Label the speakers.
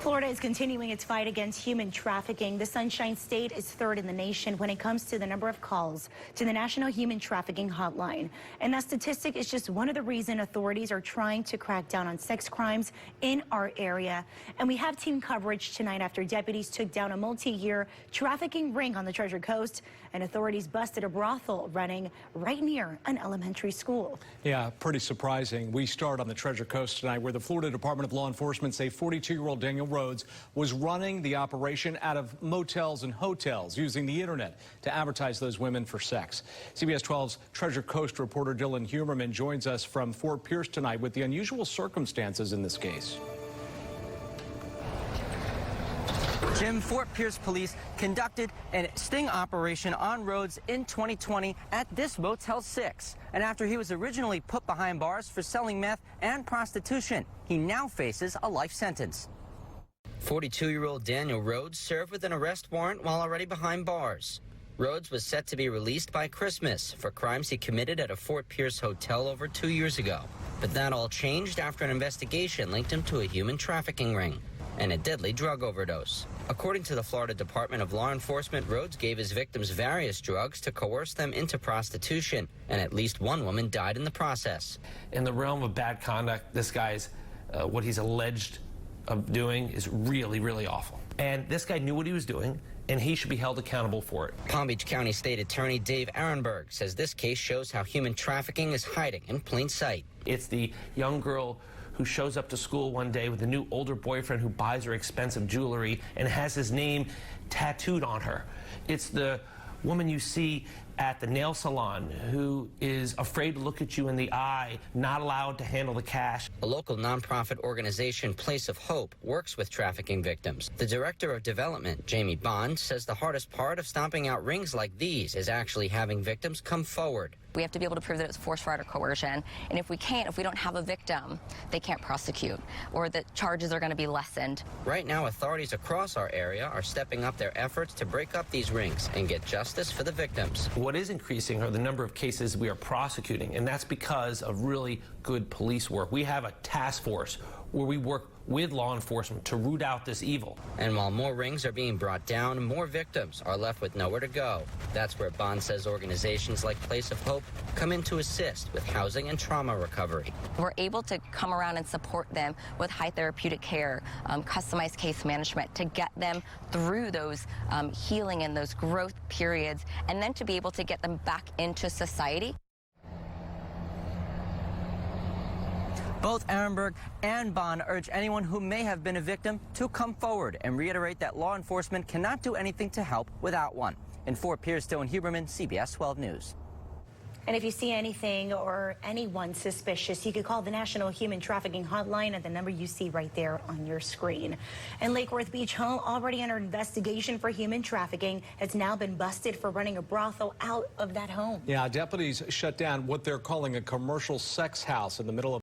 Speaker 1: Florida is continuing its fight against human trafficking. The Sunshine State is third in the nation when it comes to the number of calls to the National Human Trafficking Hotline. And that statistic is just one of the reasons authorities are trying to crack down on sex crimes in our area. And we have team coverage tonight after deputies took down a multi-year trafficking ring on the Treasure Coast, and authorities busted a brothel running right near an elementary school.
Speaker 2: Yeah, pretty surprising. We start on the Treasure Coast tonight, where the Florida Department of Law Enforcement say 42-year-old Daniel Rhodes was running the operation out of motels and hotels, using the internet to advertise those women for sex. CBS 12's Treasure Coast reporter Dylan Huberman joins us from Fort Pierce tonight with the unusual circumstances in this case.
Speaker 3: Jim, Fort Pierce police conducted a sting operation on Rhodes in 2020 at this Motel 6. And after he was originally put behind bars for selling meth and prostitution, he now faces a life sentence. 42-year-old Daniel Rhodes served with an arrest warrant while already behind bars. Rhodes was set to be released by Christmas for crimes he committed at a Fort Pierce hotel over 2 years ago. But that all changed after an investigation linked him to a human trafficking ring and a deadly drug overdose. According to the Florida Department of Law Enforcement, Rhodes gave his victims various drugs to coerce them into prostitution, and at least one woman died in the process.
Speaker 4: In the realm of bad conduct, this guy's, what he's alleged of doing is really, really awful. And this guy knew what he was doing, and he should be held accountable for it.
Speaker 3: Palm Beach County State Attorney Dave Ehrenberg says this case shows how human trafficking is hiding in plain sight.
Speaker 4: It's the young girl who shows up to school one day with a new older boyfriend who buys her expensive jewelry and has his name tattooed on her. It's the woman you see at the nail salon who is afraid to look at you in the eye, not allowed to handle the cash.
Speaker 3: A local nonprofit organization, Place of Hope, works with trafficking victims. The director of development, Jamie Bond, says the hardest part of stomping out rings like these is actually having victims come forward.
Speaker 5: We have to be able to prove that it's force, fraud, or coercion. And if we don't have a victim, they can't prosecute, or the charges are going to be lessened.
Speaker 3: Right now, authorities across our area are stepping up their efforts to break up these rings and get justice for the victims.
Speaker 4: What is increasing are the number of cases we are prosecuting, and that's because of really good police work. We have a task force where we work with law enforcement to root out this evil.
Speaker 3: And while more rings are being brought down, more victims are left with nowhere to go. That's where Bond says organizations like Place of Hope come in to assist with housing and trauma recovery.
Speaker 5: We're able to come around and support them with high therapeutic care, customized case management to get them through those healing and those growth periods, and then to be able to get them back into society.
Speaker 3: Both Ehrenberg and Bond urge anyone who may have been a victim to come forward and reiterate that law enforcement cannot do anything to help without one. In Fort Pierce, Dylan Huberman, CBS 12 News.
Speaker 1: And if you see anything or anyone suspicious, you could call the National Human Trafficking Hotline at the number you see right there on your screen. And Lake Worth Beach home already under investigation for human trafficking has now been busted for running a brothel out of that home.
Speaker 2: Yeah, deputies shut down what they're calling a commercial sex house in the middle of